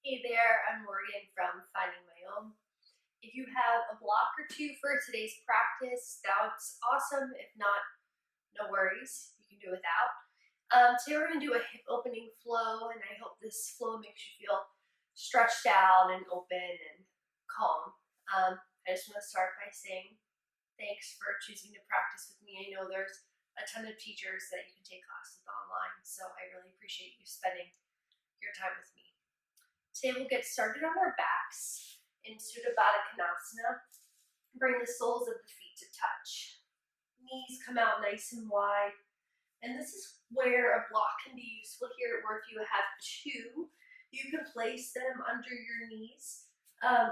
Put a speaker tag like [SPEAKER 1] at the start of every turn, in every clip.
[SPEAKER 1] Hey there, I'm Morgan from Finding My Own. If you have a block or two for today's practice, that's awesome. If not, no worries, you can do without. Today we're going to do a hip opening flow, and I hope this flow makes you feel stretched out and open and calm. I just want to start by saying thanks for choosing to practice with me. I know there's a ton of teachers that you can take classes with online, so I really appreciate you spending your time with me. Today we'll get started on our backs in Sudha Baddha Konasana. Bring the soles of the feet to touch. Knees come out nice and wide. And this is where a block can be useful here, where if you have two, you can place them under your knees.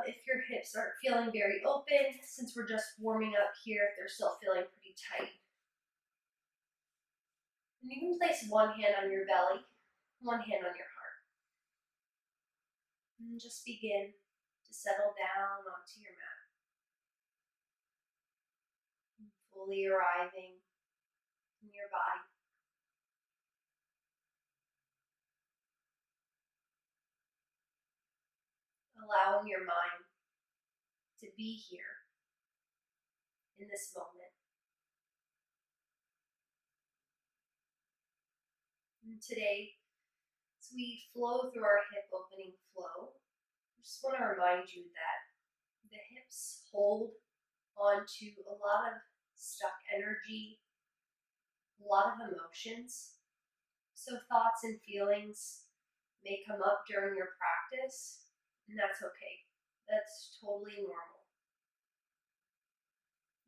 [SPEAKER 1] If your hips aren't feeling very open, since we're just warming up here, if they're still feeling pretty tight. And you can place one hand on your belly, one hand on your heart. And just begin to settle down onto your mat. Fully arriving in your body. Allowing your mind to be here in this moment. And today, as we flow through our hip opening flow, I just want to remind you that the hips hold onto a lot of stuck energy, a lot of emotions. So thoughts and feelings may come up during your practice, and that's okay. That's totally normal.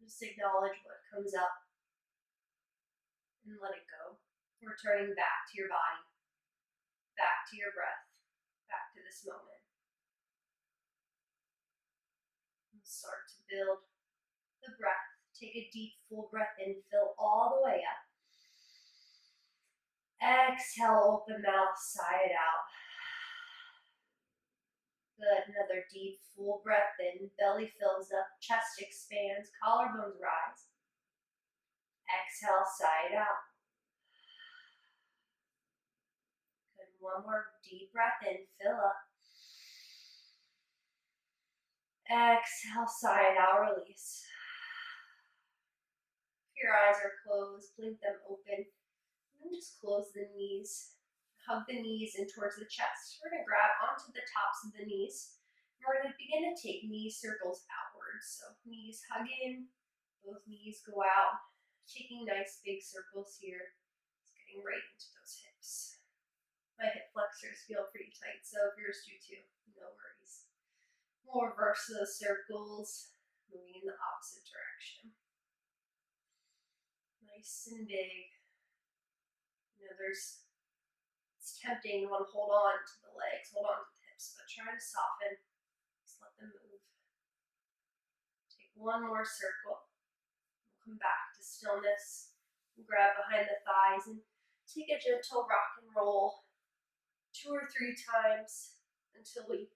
[SPEAKER 1] Just acknowledge what comes up and let it go. Returning back to your body, back to your breath, back to this moment. And start to build the breath. Take a deep, full breath in, fill all the way up. Exhale, open mouth, sigh it out. Good, another deep, full breath in, belly fills up, chest expands, collarbones rise. Exhale, sigh it out. Good, one more deep breath in, fill up. Exhale, sigh it out, release. If your eyes are closed, blink them open. And then just close the knees. Hug the knees in towards the chest. We're going to grab onto the tops of the knees. And we're going to begin to take knee circles outwards. So knees hug in, both knees go out. Taking nice big circles here. It's getting right into those hips. My hip flexors feel pretty tight, so if yours do too, no worries. We'll reverse those circles, moving in the opposite direction. Nice and big. It's tempting to want to hold on to the legs, hold on to the hips, but try to soften. Just let them move. Take one more circle. We'll come back to stillness. We'll grab behind the thighs and take a gentle rock and roll 2 or 3 times until we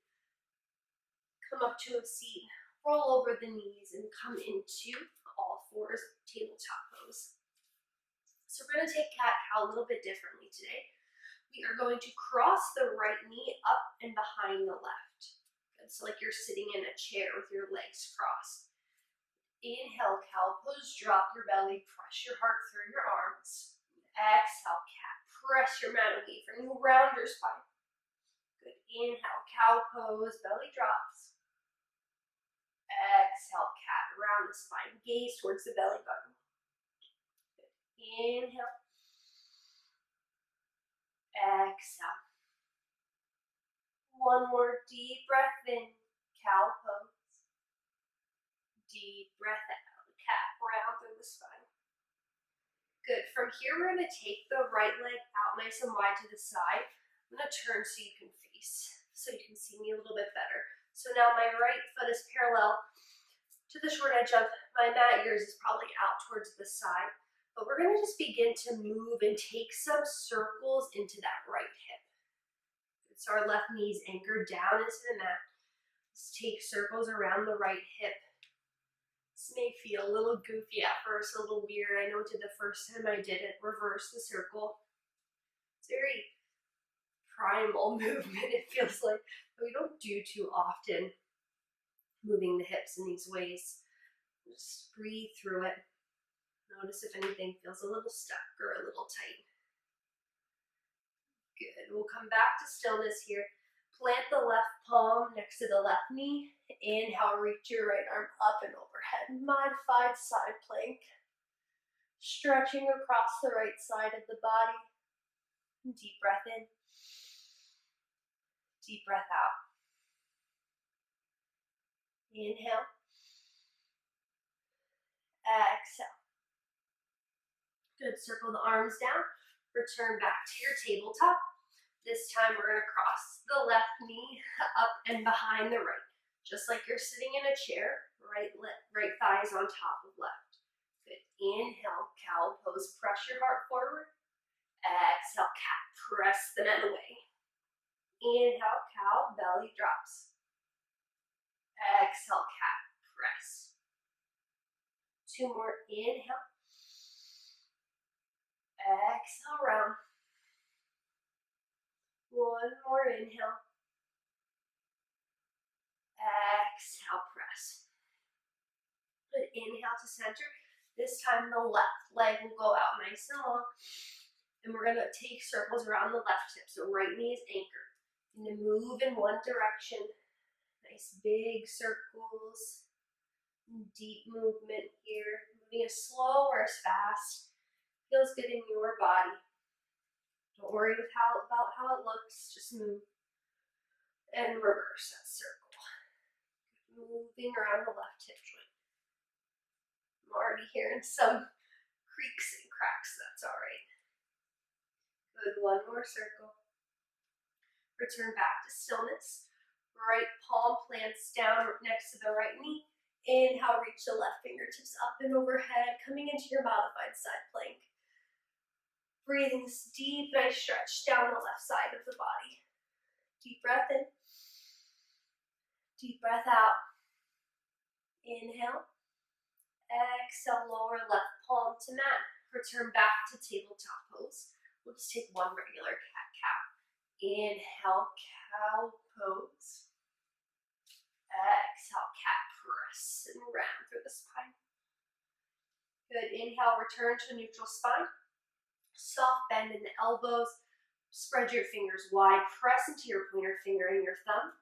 [SPEAKER 1] come up to a seat. Roll over the knees and come into all fours, tabletop pose. So we're going to take cat-cow a little bit differently today. We are going to cross the right knee up and behind the left. Good. So like you're sitting in a chair with your legs crossed. Inhale, cow pose, drop your belly, press your heart through your arms. Exhale, cat, press your mat away from you, round your spine. Good. Inhale, cow pose, belly drops. Exhale, cat, round the spine, gaze towards the belly button. Good. Inhale. Exhale. One more deep breath in, cow pose. Deep breath out, cat, round through the spine. Good. From here, we're going to take the right leg out nice and wide to the side. I'm going to turn so you can face, so you can see me a little bit better. So now my right foot is parallel to the short edge of my mat. Yours is probably out towards the side. But we're going to just begin to move and take some circles into that right hip. So our left knee is anchored down into the mat. Let's take circles around the right hip. This may feel a little goofy at first, a little weird. I know it did the first time I did it. Reverse the circle. It's very primal movement, it feels like, but we don't do too often, moving the hips in these ways. Just breathe through it. Notice if anything feels a little stuck or a little tight. Good. We'll come back to stillness here. Plant the left palm next to the left knee. Inhale, reach your right arm up and overhead. Modified side plank. Stretching across the right side of the body. Deep breath in. Deep breath out. Inhale. Exhale. Good. Circle the arms down. Return back to your tabletop. This time we're going to cross the left knee up and behind the right. Just like you're sitting in a chair, right thigh is on top of left. Good. Inhale, cow pose, press your heart forward. Exhale, cat, press the neck away. Inhale, cow, belly drops. Exhale, cat, press. 2 more, inhale. Exhale, round. 1 more, inhale. Exhale, press. Good, inhale to center. This time the left leg will go out nice and long. And we're gonna take circles around the left hip. So right knee is anchored. And then move in one direction. Nice big circles. Deep movement here. Moving as slow or as fast. Feels good in your body. Don't worry about how it looks. Just move. And reverse that circle. Moving around the left hip joint. I'm already hearing some creaks and cracks. That's all right. Good. 1 more circle. Return back to stillness. Right palm plants down next to the right knee. Inhale, reach the left fingertips up and overhead, coming into your modified side plank. Breathing this deep, nice stretch down the left side of the body. Deep breath in. Deep breath out. Inhale. Exhale, lower left palm to mat. Return back to tabletop pose. We'll just take 1 regular cat-cow. Inhale, cow pose. Exhale, cat press and round through the spine. Good. Inhale, return to neutral spine. Soft bend in the elbows. Spread your fingers wide. Press into your pointer finger and your thumb.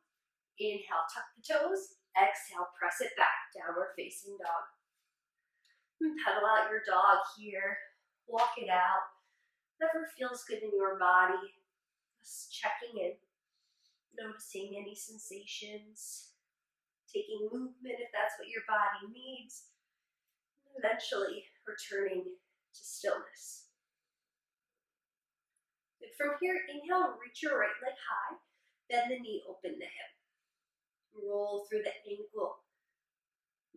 [SPEAKER 1] Inhale, tuck the toes. Exhale, press it back. Downward facing dog. And pedal out your dog here. Walk it out. Whatever feels good in your body. Just checking in. Noticing any sensations. Taking movement if that's what your body needs. And eventually returning to stillness. Good. From here, inhale, reach your right leg high. Bend the knee, open the hip. Roll through the ankle.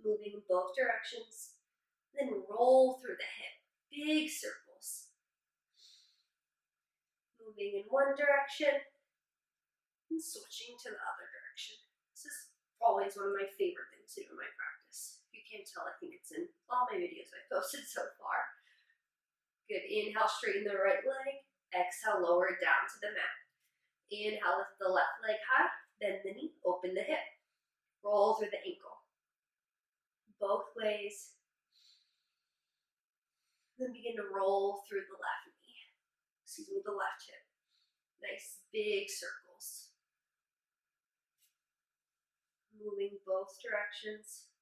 [SPEAKER 1] Moving both directions. Then roll through the hip. Big circles. Moving in one direction. And switching to the other direction. This is always one of my favorite things to do in my practice. If you can't tell, I think it's in all my videos I've posted so far. Good. Inhale, straighten the right leg. Exhale, lower it down to the mat. Inhale, lift the left leg high. Bend the knee, open the hip. Roll through the ankle. Both ways. Then begin to roll through the left knee. The left hip. Nice big circles. Moving both directions.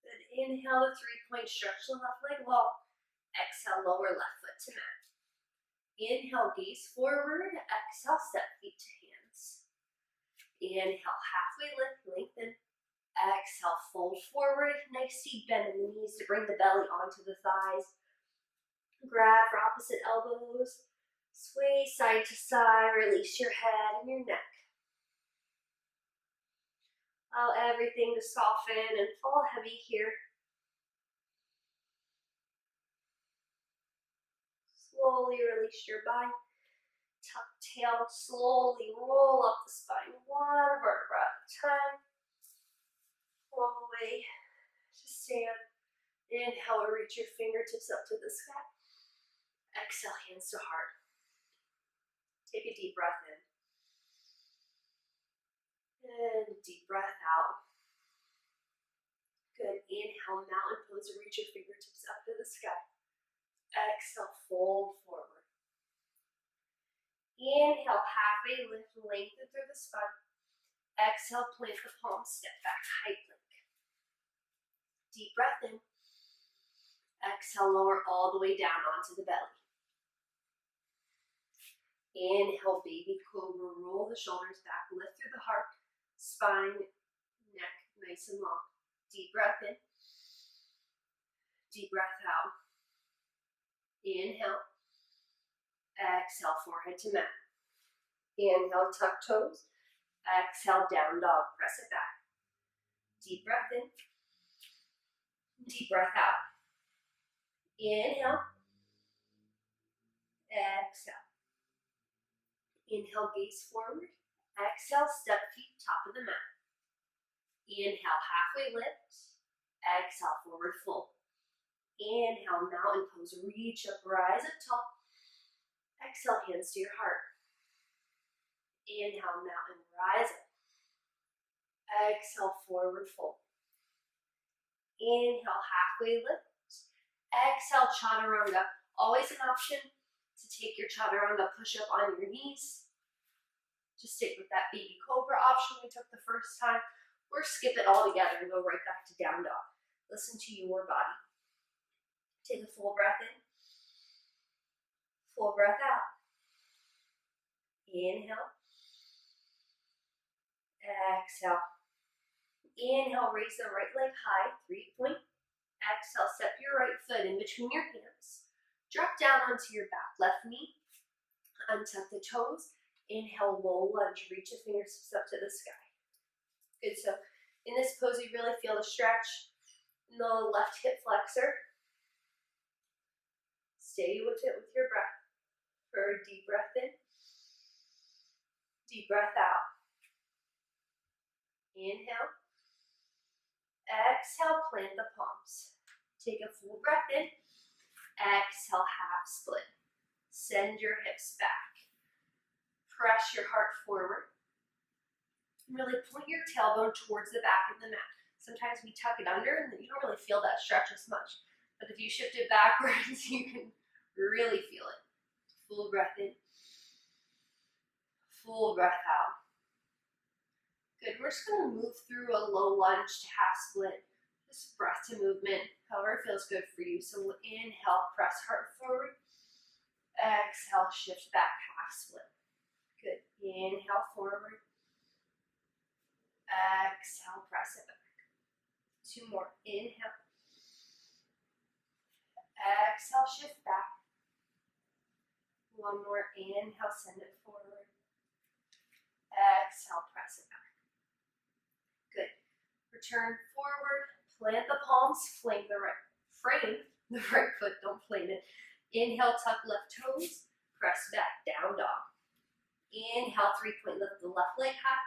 [SPEAKER 1] Then inhale to 3-point stretch the left leg long. Exhale, lower left foot to mat. Inhale, gaze forward. Exhale, step feet to hands. Inhale, halfway lift, lengthen. Exhale, fold forward. Nice deep bend in the knees to bring the belly onto the thighs. Grab for opposite elbows. Sway side to side. Release your head and your neck. Allow everything to soften and fall heavy here. Slowly release your body. Tuck tail, slowly roll up the spine. 1 vertebra at a time. Roll away to stand. Inhale, reach your fingertips up to the sky. Exhale, hands to heart. Take a deep breath in. And deep breath out. Good. Inhale, mountain pose. Reach your fingertips up to the sky. Exhale, fold forward. Inhale, halfway lift, lengthen through the spine. Exhale, plant the palms, step back, high plank. Deep breath in. Exhale, lower all the way down onto the belly. Inhale, baby cobra, roll the shoulders back, lift through the heart, spine, neck, nice and long. Deep breath in. Deep breath out. Inhale. Exhale, forehead to mat. Inhale, tuck toes. Exhale, down dog, press it back. Deep breath in. Deep breath out. Inhale. Exhale. Inhale, gaze forward. Exhale, step feet, top of the mat. Inhale, halfway lift. Exhale, forward fold. Inhale, mountain pose. Reach up, rise up tall. Exhale, hands to your heart. Inhale, mountain, rise up. Exhale, forward fold. Inhale, halfway lift. Exhale, chaturanga. Always an option to take your chaturanga push-up on your knees. Just stick with that baby cobra option we took the first time, or skip it all together and go right back to down dog. Listen to your body. Take a full breath in. Full breath out. Inhale. Exhale. Inhale, raise the right leg high, 3-point. Exhale, step your right foot in between your hands. Drop down onto your back, left knee. Untuck the toes. Inhale, low lunge. Reach the fingertips up to the sky. Good, so in this pose, you really feel the stretch in the left hip flexor. Stay with it with your breath. For a deep breath in. Deep breath out. Inhale. Exhale, plant the palms. Take a full breath in. Exhale, half split. Send your hips back. Press your heart forward. Really point your tailbone towards the back of the mat. Sometimes we tuck it under and you don't really feel that stretch as much. But if you shift it backwards, you can really feel it. Full breath in. Full breath out. Good. We're just going to move through a low lunge to half split. Just breath to movement, however it feels good for you. So inhale, press heart forward. Exhale, shift back, half split. Good. Inhale, forward. Exhale, press it back. 2 more. Inhale. Exhale, shift back. 1 more. Inhale, send it forward. Exhale, press it back. Good. Return forward. Plant the palms. Frame the right foot. Don't flame it. Inhale, tuck left toes. Press back, down dog. Inhale, 3-point lift the left leg high.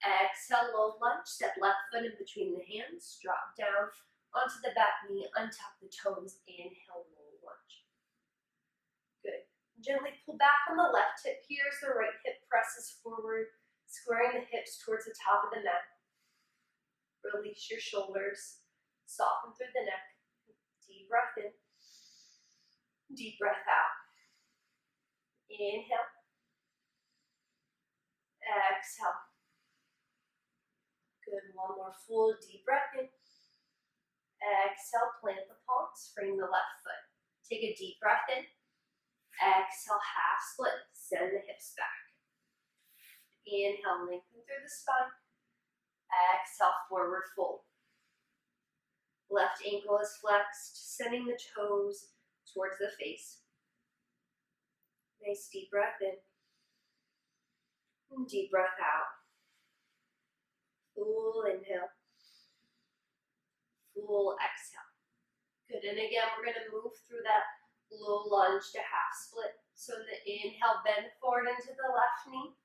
[SPEAKER 1] Exhale, low lunge. Step left foot in between the hands. Drop down onto the back knee. Untuck the toes. Inhale, low lunge. Good. Gently pull back on the left hip here as the right hip presses forward, squaring the hips towards the top of the mat. Release your shoulders. Soften through the neck. Deep breath in. Deep breath out. Inhale. Exhale. Good. 1 more full deep breath in. Exhale, plant the palms, frame the left foot. Take a deep breath in. Exhale, half split. Send the hips back. Inhale, lengthen through the spine. Exhale, forward fold. Left ankle is flexed, sending the toes towards the face. Nice deep breath in. And deep breath out. Full inhale. Full exhale. Good, and again, we're gonna move through that low lunge to half split. So the inhale, bend forward into the left knee.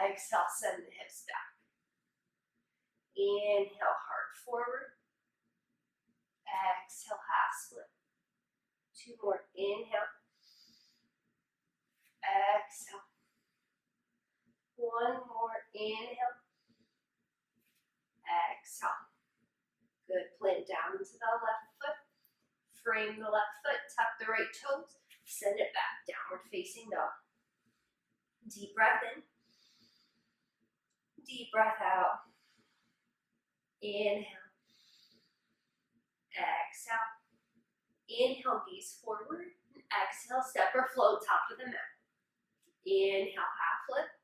[SPEAKER 1] Exhale, send the hips back. Inhale, heart forward. Exhale, half split. 2 more. Inhale. One more, inhale, exhale. Good, plant down into the left foot, frame the left foot, tuck the right toes, send it back, downward facing dog. Deep breath in, deep breath out. Inhale, exhale. Inhale, gaze forward, exhale, step or float, top of the mat. Inhale, half lift,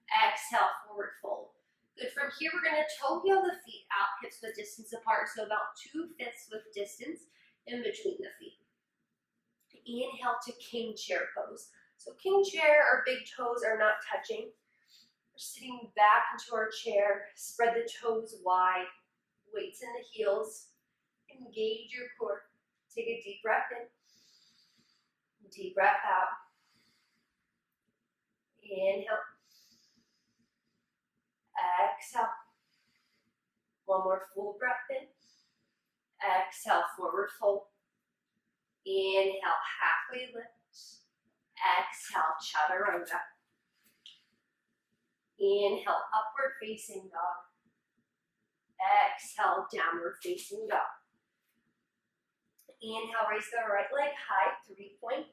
[SPEAKER 1] exhale, forward fold. Good, from here we're gonna toe heel the feet out, hips width distance apart, so about 2/5 with distance in between the feet. Inhale to king chair pose. So king chair, our big toes are not touching. We're sitting back into our chair, spread the toes wide, weights in the heels, engage your core. Take a deep breath in, deep breath out. Inhale, exhale. One more full breath in, exhale, forward fold. Inhale, halfway lift, exhale, chaturanga. Inhale, upward facing dog. Exhale, downward facing dog. Inhale, raise the right leg high, 3-point.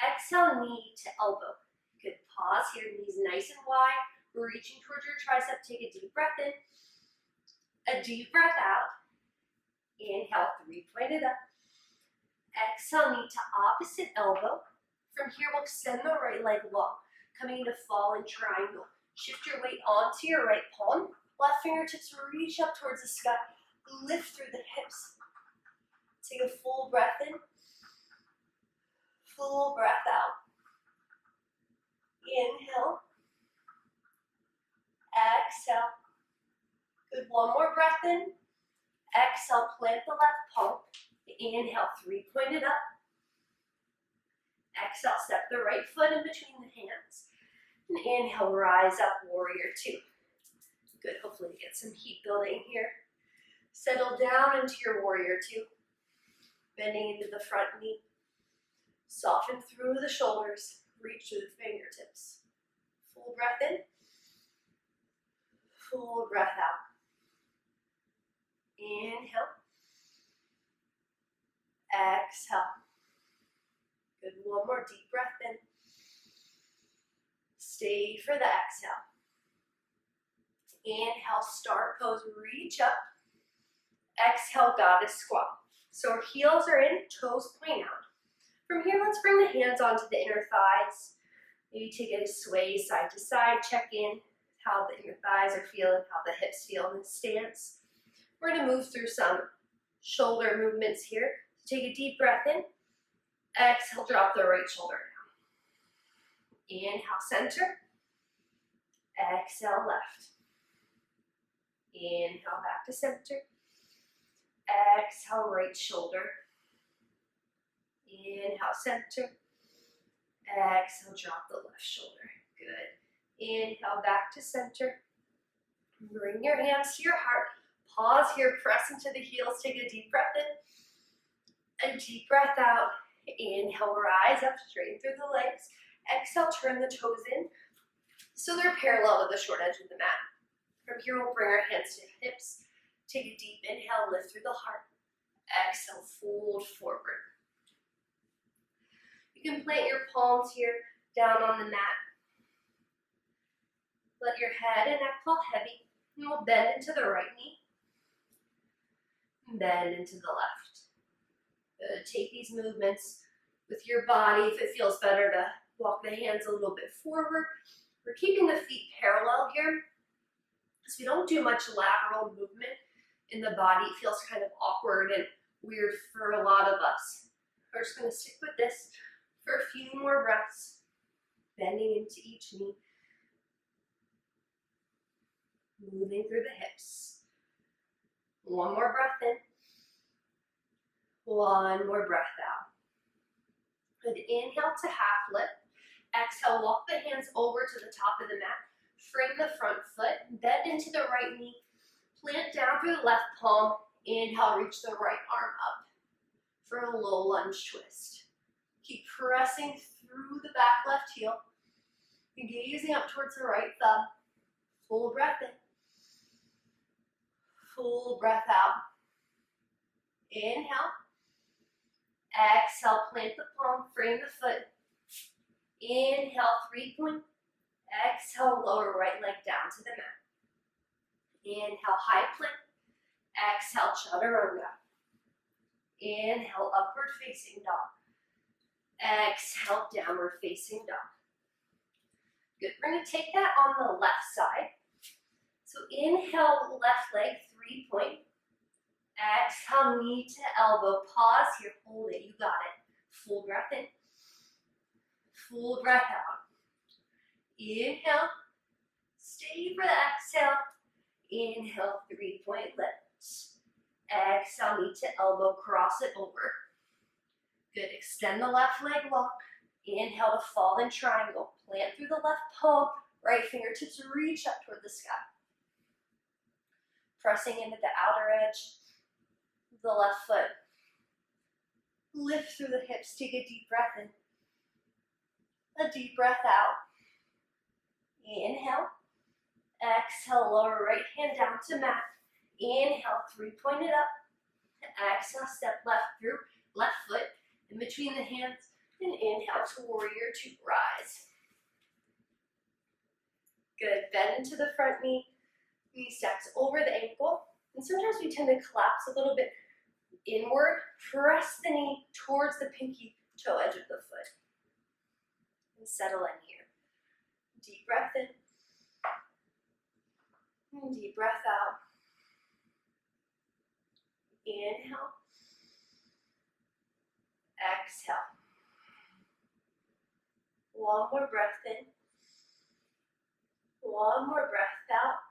[SPEAKER 1] Exhale, knee to elbow. Good, pause here, knees nice and wide. We're reaching towards your tricep. Take a deep breath in, a deep breath out. Inhale, 3-pointed up. Exhale, knee to opposite elbow. From here, we'll extend the right leg long, coming into fallen triangle. Shift your weight onto your right palm. Left fingertips reach up towards the sky. Lift through the hips. Take a full breath in. Full breath out. Inhale. Exhale. Good, one more breath in. Exhale, plant the left palm. Inhale, 3-pointed up. Exhale, step the right foot in between the hands. And inhale, rise up, warrior 2. Good, hopefully you get some heat building here. Settle down into your warrior 2. Bending into the front knee. Soften through the shoulders. Reach through the fingertips. Full breath in. Full breath out. Inhale. Exhale. Good, one more deep breath in. Stay for the exhale. Inhale, star pose, reach up. Exhale, goddess squat. So our heels are in, toes point out. From here, let's bring the hands onto the inner thighs. Maybe take a sway side to side, check in how the inner thighs are feeling, how the hips feel in this stance. We're gonna move through some shoulder movements here. Take a deep breath in. Exhale, drop the right shoulder down. Inhale, center. Exhale, left. Inhale, back to center. Exhale, right shoulder. Inhale, center. Exhale, drop the left shoulder. Good. Inhale, back to center. Bring your hands to your heart. Pause here, press into the heels. Take a deep breath in. A deep breath out. Inhale, rise up, straighten through the legs. Exhale, turn the toes in so they're parallel to the short edge of the mat. From here, we'll bring our hands to hips. Take a deep inhale, lift through the heart. Exhale, fold forward. You can plant your palms here down on the mat. Let your head and neck fall heavy. And we'll bend into the right knee. Bend into the left. Take these movements with your body. If it feels better to walk the hands a little bit forward. We're keeping the feet parallel here. So we don't do much lateral movement in the body. It feels kind of awkward and weird for a lot of us. We're just going to stick with this for a few more breaths. Bending into each knee. Moving through the hips. One more breath in. One more breath out. Good, inhale to half lift. Exhale, walk the hands over to the top of the mat. Frame the front foot, bend into the right knee. Plant down through the left palm. Inhale, reach the right arm up for a low lunge twist. Keep pressing through the back left heel. Gazing up towards the right thumb. Full breath in. Full breath out. Inhale. Exhale, plant the palm, frame the foot. Inhale, 3-point. Exhale, lower right leg down to the mat. Inhale, high plank. Exhale, chaturanga. Inhale, upward facing dog. Exhale, downward facing dog. Good. We're going to take that on the left side. So inhale, left leg, 3-point. Exhale, knee to elbow. Pause here. Hold it. You got it. Full breath in. Full breath out. Inhale. Stay for the exhale. Inhale, 3-point lift. Exhale, knee to elbow. Cross it over. Good. Extend the left leg long. Inhale to fall in triangle. Plant through the left palm. Right fingertips reach up toward the sky. Pressing into the outer edge of the left foot. Lift through the hips. Take a deep breath in. A deep breath out. Inhale. Exhale, lower right hand down to mat. Inhale, 3-point it up. Exhale, step left through, left foot in between the hands. And inhale to warrior two, rise. Good, bend into the front knee. Knee stacks over the ankle. And sometimes we tend to collapse a little bit inward. Press the knee towards the pinky toe edge of the foot. And settle in here. Deep breath in. And deep breath out. Inhale. Exhale. One more breath in. One more breath out.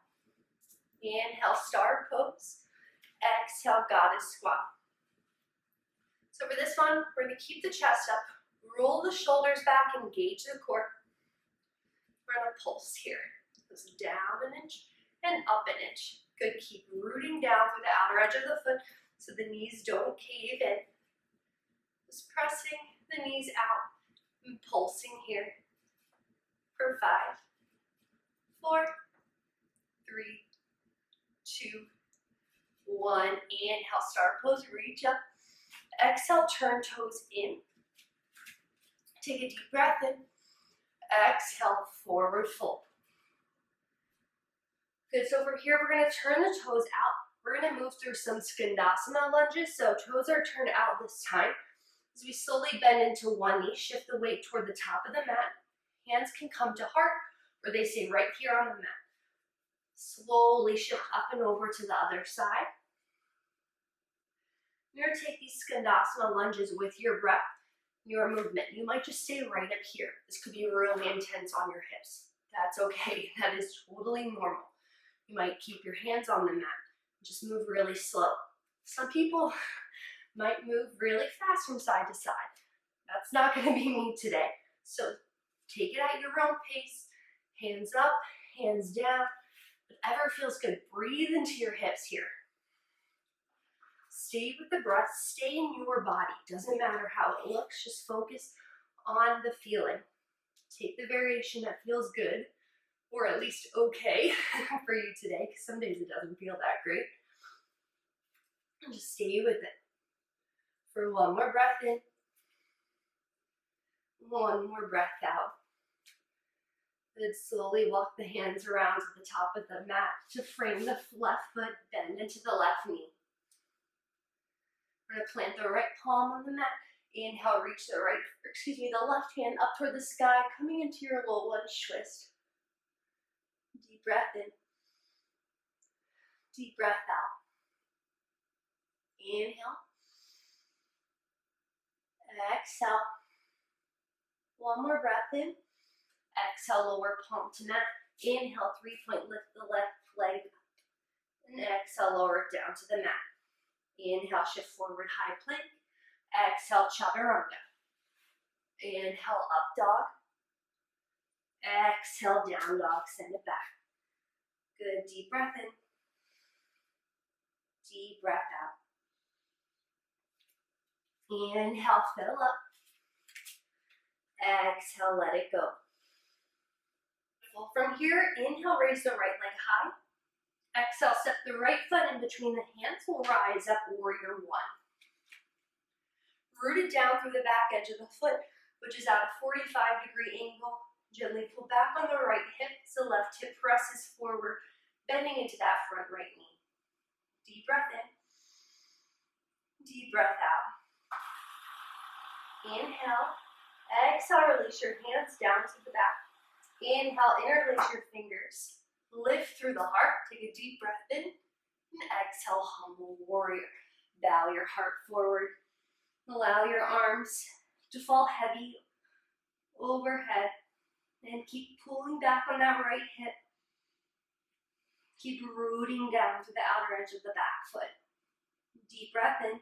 [SPEAKER 1] Inhale, star pose. Exhale, goddess squat. So for this one, we're going to keep the chest up. Roll the shoulders back, engage the core. We're going to pulse here. Goes down an inch and up an inch. Good, keep rooting down through the outer edge of the foot so the knees don't cave in. Just pressing the knees out and pulsing here for 5, 4, 3, 2, 1. Inhale, star pose, reach up. Exhale, turn toes in. Take a deep breath in. Exhale, forward fold. Good, so over here, we're going to turn the toes out. We're going to move through some skandasana lunges. So toes are turned out this time. As we slowly bend into one knee, shift the weight toward the top of the mat. Hands can come to heart, or they stay right here on the mat. Slowly shift up and over to the other side. You're going to take these skandasana lunges with your breath, your movement. You might just stay right up here. This could be really intense on your hips. That's okay. That is totally normal. You might keep your hands on the mat. Just move really slow. Some people might move really fast from side to side. That's not going to be me today. So take it at your own pace. Hands up, hands down. Whatever feels good. Breathe into your hips here. Stay with the breath. Stay in your body. Doesn't matter how it looks. Just focus on the feeling. Take the variation that feels good, or at least okay for you today, because some days it doesn't feel that great. And just stay with it. For one more breath in. One more breath out. Then slowly walk the hands around to the top of the mat to frame the left foot, bend into the left knee. We're going to plant the right palm on the mat. Inhale, reach the left hand up toward the sky, coming into your low lunge twist. Deep breath in. Deep breath out. Inhale. Exhale. One more breath in. Exhale, lower palm to mat. Inhale, 3-point lift the left leg up. And exhale, lower it down to the mat. Inhale, shift forward, high plank. Exhale, chaturanga. Inhale, up dog. Exhale, down dog, send it back. Good, deep breath in. Deep breath out. Inhale, fill up. Exhale, let it go. Beautiful. From here, inhale, raise the right leg high. Exhale, step the right foot in between the hands. We'll rise up, warrior one. Root it down through the back edge of the foot, which is at a 45-degree angle. Gently pull back on the right hip as the left hip presses forward, bending into that front right knee. Deep breath in. Deep breath out. Inhale. Exhale, release your hands down to the back. Inhale, interlace your fingers. Lift through the heart. Take a deep breath in. And exhale, humble warrior. Bow your heart forward. Allow your arms to fall heavy overhead. And keep pulling back on that right hip. Keep rooting down to the outer edge of the back foot. Deep breath in.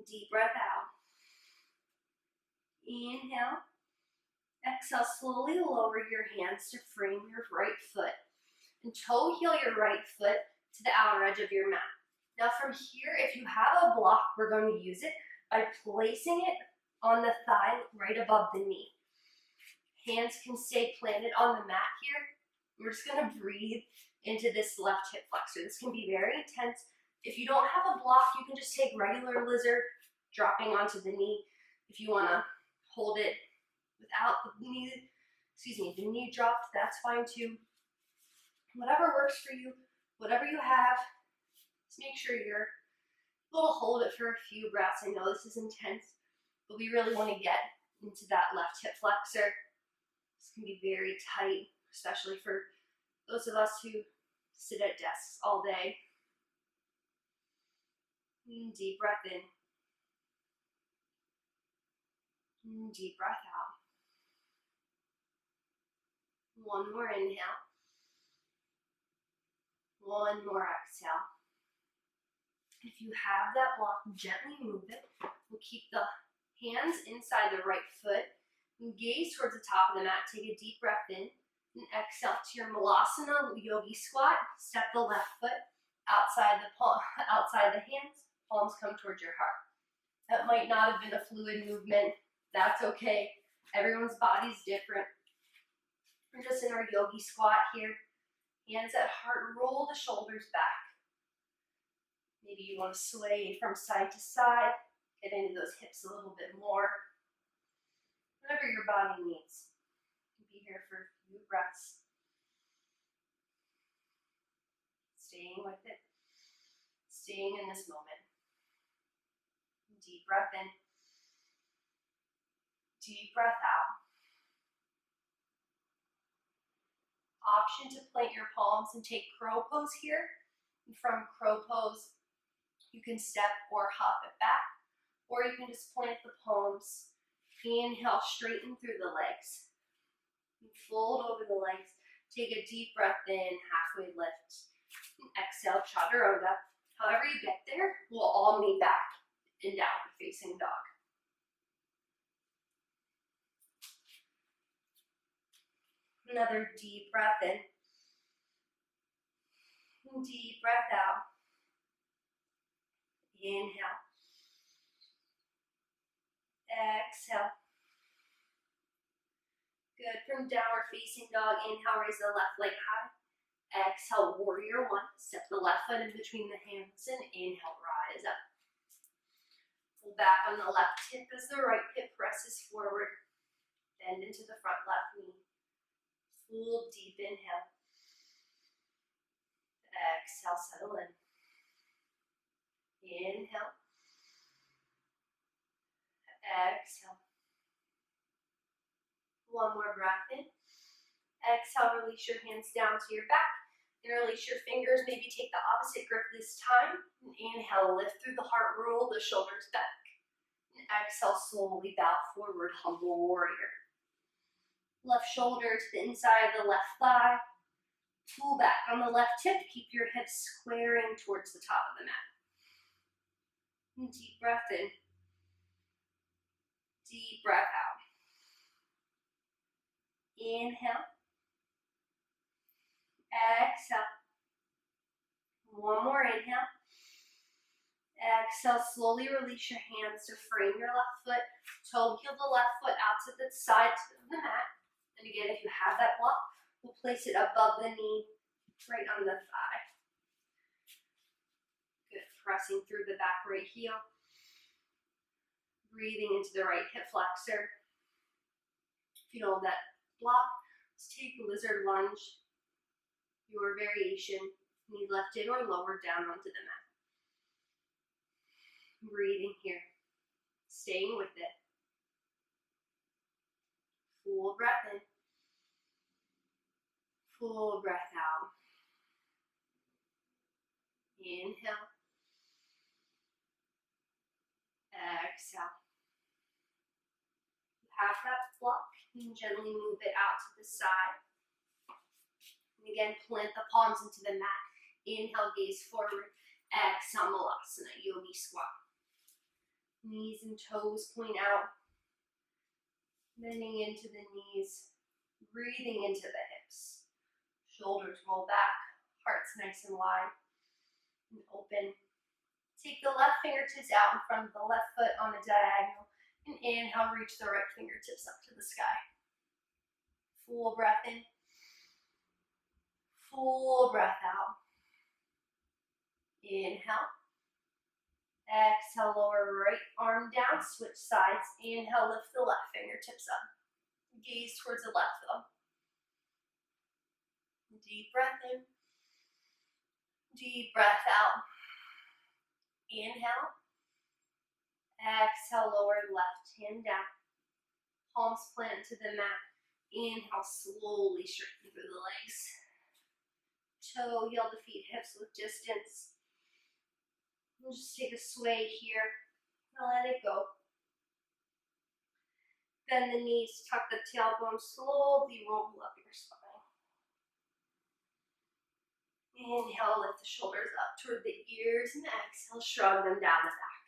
[SPEAKER 1] Deep breath out. Inhale. Exhale, slowly lower your hands to frame your right foot. And toe heel your right foot to the outer edge of your mat. Now from here, if you have a block, we're going to use it by placing it on the thigh right above the knee. Hands can stay planted on the mat here. We're just going to breathe into this left hip flexor. This can be very intense. If you don't have a block, you can just take regular lizard, dropping onto the knee. If you want to hold it without the knee dropped, that's fine too. Whatever works for you, whatever you have, just make sure you're able to hold it for a few breaths. I know this is intense, but we really want to get into that left hip flexor. This can be very tight, especially for those of us who sit at desks all day. Deep breath in. Deep breath out. One more inhale. One more exhale. If you have that block, gently move it. We'll keep the hands inside the right foot. And gaze towards the top of the mat. Take a deep breath in. And exhale to your Malasana Yogi Squat. Step the left foot outside the hands. Palms come towards your heart. That might not have been a fluid movement. That's okay. Everyone's body's different. We're just in our yogi squat here. Hands at heart, roll the shoulders back. Maybe you want to sway from side to side, get into those hips a little bit more. Whatever your body needs. Be here for a few breaths. Staying with it. Staying in this moment. Deep breath in. Deep breath out. Option to plant your palms and take crow pose here. And from crow pose, you can step or hop it back, or you can just plant the palms. Inhale, straighten through the legs. And fold over the legs. Take a deep breath in, halfway lift. And exhale, chaturanga. However you get there, we'll all meet back in downward facing dog. Another deep breath in. Deep breath out. Inhale. Exhale. Good. From downward facing dog, inhale, raise the left leg high. Exhale, warrior one. Step the left foot in between the hands and inhale, rise up. Pull back on the left hip as the right hip presses forward. Bend into the front left knee. Full deep inhale. Exhale, settle in. Inhale. Exhale. One more breath in. Exhale, release your hands down to your back. Interlace your fingers, maybe take the opposite grip this time. And inhale, lift through the heart, roll the shoulders back. And exhale, slowly bow forward, humble warrior. Left shoulder to the inside of the left thigh. Pull back on the left hip, keep your hips squaring towards the top of the mat. And deep breath in. Deep breath out. Inhale. Exhale. One more inhale. Exhale, slowly release your hands to frame your left foot. Toe heel the left foot out to the side of the mat. And again, if you have that block, we'll place it above the knee, right on the thigh. Good, pressing through the back right heel. Breathing into the right hip flexor. If you don't have that block, let's take a lizard lunge. Your variation, knee lifted or lowered down onto the mat. Breathing here, staying with it. Full breath in, full breath out. Inhale, exhale. You have that block, you can gently move it out to the side. And again, plant the palms into the mat. Inhale, gaze forward. Exhale, Malasana, yogi squat. Knees and toes point out. Bending into the knees. Breathing into the hips. Shoulders roll back. Heart's nice and wide. And open. Take the left fingertips out in front of the left foot on a diagonal. And inhale, reach the right fingertips up to the sky. Full breath in. Full breath out. Inhale. Exhale, lower right arm down, switch sides. Inhale, lift the left fingertips up. Gaze towards the left thumb. Deep breath in. Deep breath out. Inhale. Exhale, lower left hand down. Palms plant to the mat. Inhale, slowly straighten through the legs. Toe, heel to feet, hips with distance. We'll just take a sway here. Now let it go. Bend the knees, tuck the tailbone, slowly roll up your spine. Inhale, lift the shoulders up toward the ears, and exhale, shrug them down the back.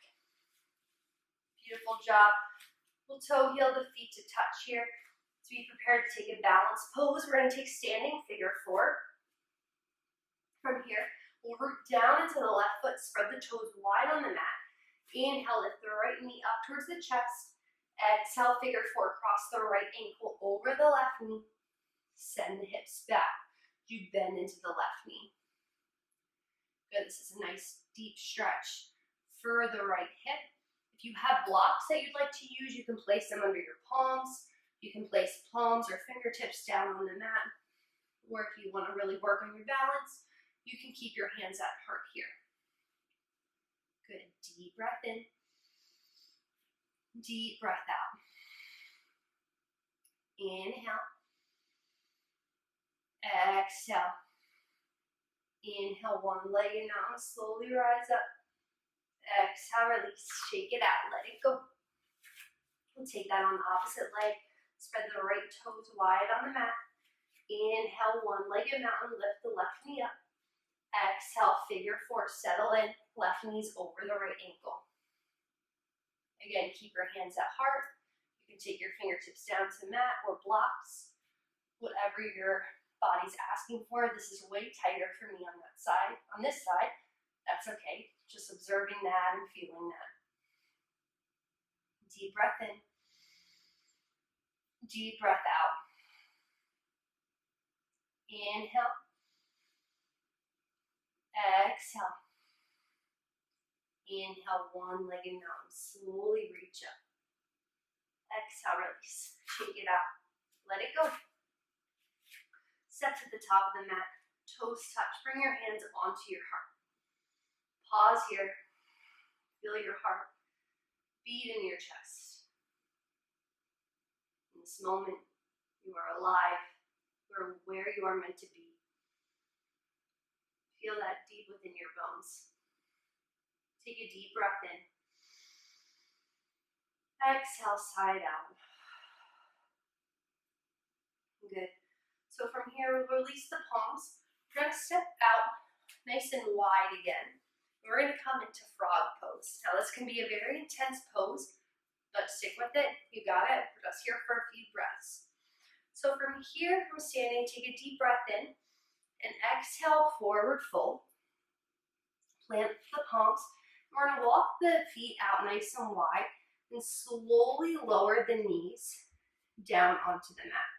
[SPEAKER 1] Beautiful job. We'll toe heel the feet to touch here. To be prepared to take a balanced pose, we're going to take standing figure 4. From here, we'll root down into the left foot, spread the toes wide on the mat. Inhale, lift the right knee up towards the chest. Exhale, figure 4, cross the right ankle over the left knee. Send the hips back. You bend into the left knee. Good, this is a nice deep stretch for the right hip. If you have blocks that you'd like to use, you can place them under your palms. You can place palms or fingertips down on the mat. Or if you want to really work on your balance, you can keep your hands at heart here. Good, deep breath in. Deep breath out. Inhale. Exhale. Inhale, one leg and now slowly rise up. Exhale, release, shake it out, let it go. We'll take that on the opposite leg. Spread the right toes wide on the mat. Inhale, one-legged mountain, lift the left knee up. Exhale, figure 4, settle in, left knees over the right ankle. Again, keep your hands at heart. You can take your fingertips down to mat or blocks. Whatever your body's asking for. This is way tighter for me on that side. On this side, that's okay. Just observing that and feeling that. Deep breath in. Deep breath out. Inhale. Exhale. Inhale, one-legged mountain. Slowly reach up. Exhale, release. Shake it out. Let it go. Step to the top of the mat. Toes touch. Bring your hands onto your heart. Pause here. Feel your heart beat in your chest. In this moment, you are alive. You are where you are meant to be. Feel that deep within your bones. Take a deep breath in. Exhale, side out. Good. So from here, we'll release the palms. We're going to step out nice and wide again. We're going to come into frog pose. Now this can be a very intense pose, but stick with it. You got it. We're just here for a few breaths. So from here, from standing, take a deep breath in and exhale, forward fold. Plant the palms. We're going to walk the feet out nice and wide and slowly lower the knees down onto the mat.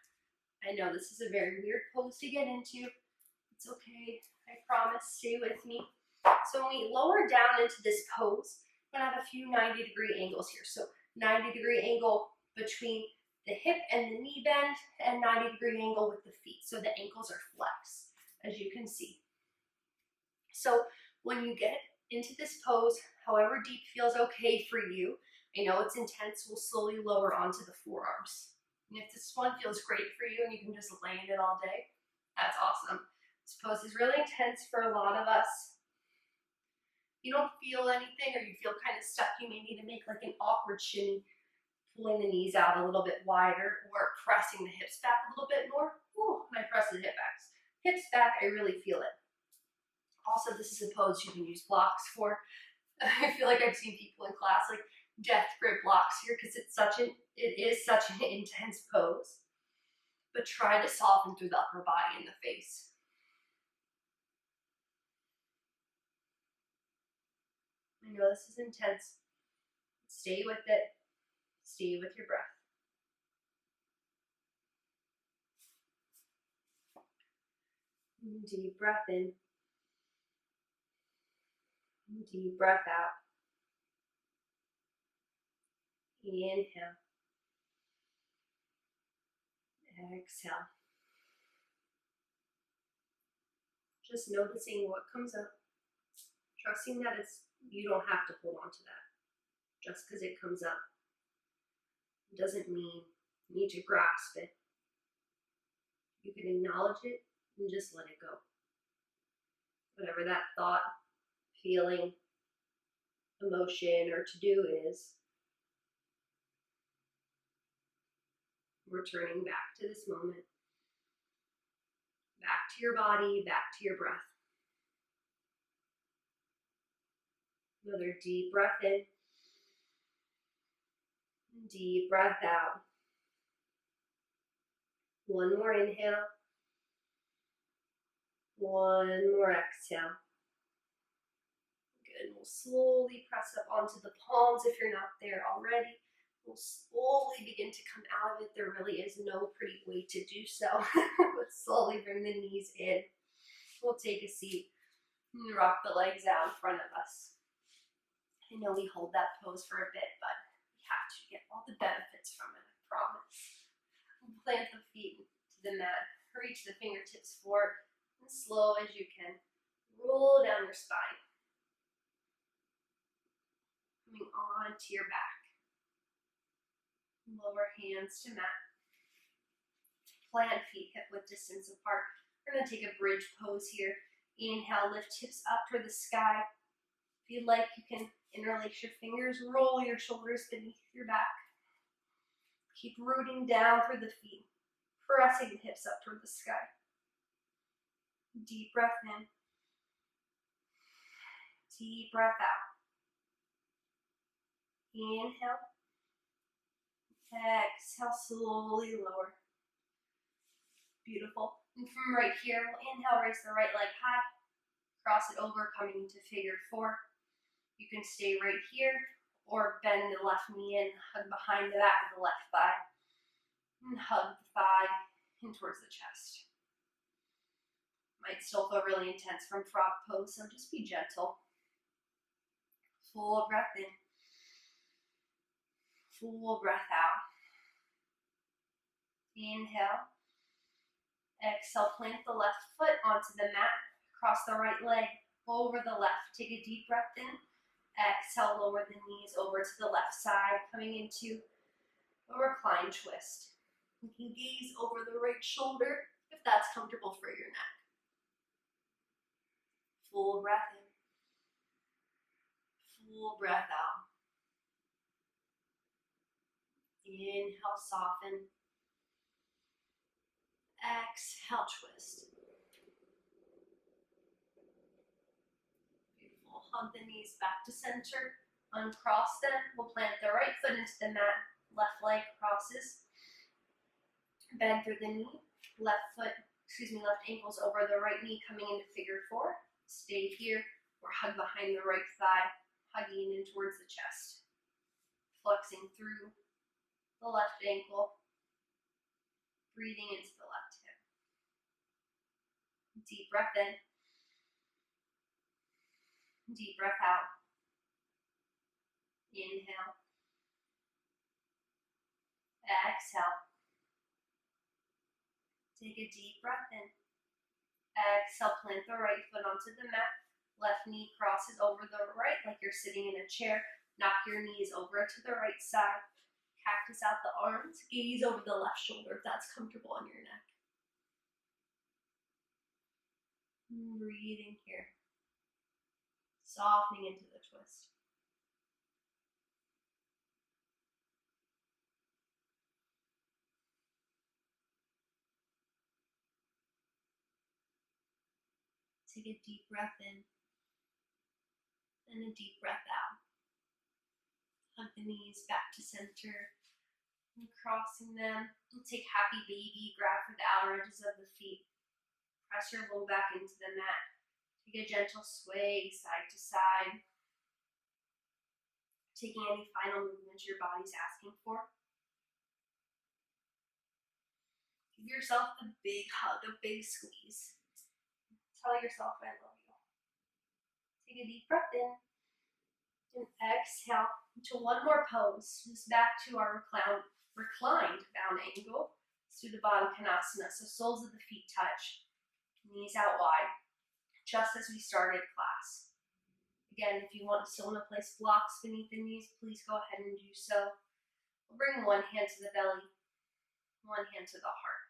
[SPEAKER 1] I know this is a very weird pose to get into. It's okay, I promise, stay with me. So when we lower down into this pose, we're gonna have a few 90-degree angles here. So 90-degree angle between the hip and the knee bend, and 90-degree angle with the feet. So the ankles are flexed, as you can see. So when you get into this pose, however deep feels okay for you, I know it's intense, we'll slowly lower onto the forearms. And if this one feels great for you and you can just lay in it all day, that's awesome. This pose is really intense for a lot of us. If you don't feel anything or you feel kind of stuck, you may need to make like an awkward shimmy, pulling the knees out a little bit wider or pressing the hips back a little bit more. Ooh, when I press the hips back, I really feel it. Also, this is a pose you can use blocks for. I feel like I've seen people in class like death grip blocks here because it is such an intense pose. But try to soften through the upper body and the face. I know this is intense. Stay with it. Stay with your breath. Deep breath in. Deep breath out. Inhale. Exhale. Just noticing what comes up. Trusting that you don't have to hold on to that. Just because it comes up doesn't mean you need to grasp it. You can acknowledge it and just let it go. Whatever that thought, feeling, emotion, or to-do is, returning back to this moment, back to your body, back to your breath. Another deep breath in, deep breath out. One more inhale, one more exhale. Good, we'll slowly press up onto the palms if you're not there already. We'll slowly begin to come out of it. There really is no pretty way to do so. But slowly bring the knees in. We'll take a seat and rock the legs out in front of us. I know we hold that pose for a bit, but we have to get all the benefits from it, I promise. We'll plant the feet to the mat, reach the fingertips forward, and slow as you can, roll down your spine. Coming on to your back. Lower hands to mat. Plant feet hip width distance apart. We're going to take a bridge pose here. Inhale, lift hips up toward the sky. If you'd like, you can interlace your fingers, roll your shoulders beneath your back. Keep rooting down through the feet, pressing the hips up toward the sky. Deep breath in. Deep breath out. Inhale. Exhale, slowly lower. Beautiful. And from right here, we'll inhale, raise the right leg high. Cross it over, coming into figure four. You can stay right here, or bend the left knee in, hug behind the back of the left thigh. And hug the thigh in towards the chest. Might still feel really intense from frog pose, so just be gentle. Full breath in. Full breath out. Inhale. Exhale, plant the left foot onto the mat. Cross the right leg over the left. Take a deep breath in. Exhale, lower the knees over to the left side, coming into a recline twist. You can gaze over the right shoulder if that's comfortable for your neck. Full breath in. Full breath out. Inhale, soften. Exhale, twist. Beautiful. Hug the knees back to center. Uncross them. We'll plant the right foot into the mat. Left leg crosses. Bend through the knee. Left ankle's over the right knee, coming into figure four. Stay here or hug behind the right thigh, hugging in towards the chest. Flexing through the left ankle. Breathing into the left hip. Deep breath in. Deep breath out. Inhale. Exhale. Take a deep breath in. Exhale, plant the right foot onto the mat. Left knee crosses over the right like you're sitting in a chair. Knock your knees over to the right side. Cactus out the arms. Gaze over the left shoulder if that's comfortable on your neck. Breathing here. Softening into the twist. Take a deep breath in and a deep breath out. Hug the knees back to center and crossing them. And take happy baby, grab for the outer edges of the feet. Press your low back into the mat. Take a gentle sway side to side. Taking any final movements your body's asking for. Give yourself a big hug, a big squeeze. Tell yourself I love you. Take a deep breath in and exhale into one more pose. Just back to our reclined bound angle. Sudhavadhanasana, so soles of the feet touch, knees out wide, just as we started class. Again, if you still want to place blocks beneath the knees, please go ahead and do so. We'll bring one hand to the belly, one hand to the heart.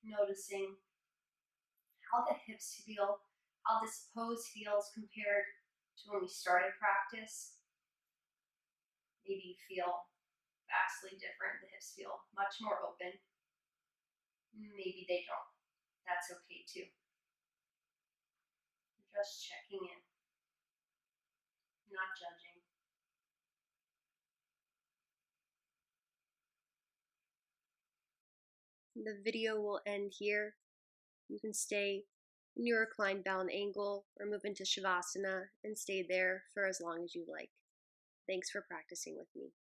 [SPEAKER 1] Noticing how the hips feel, how this pose feels compared to when we started practice. Maybe you feel vastly different. The hips feel much more open. Maybe they don't. That's okay too. Just checking in, not judging. The video will end here. You can stay in your reclined bound angle or move into Shavasana and stay there for as long as you like. Thanks for practicing with me.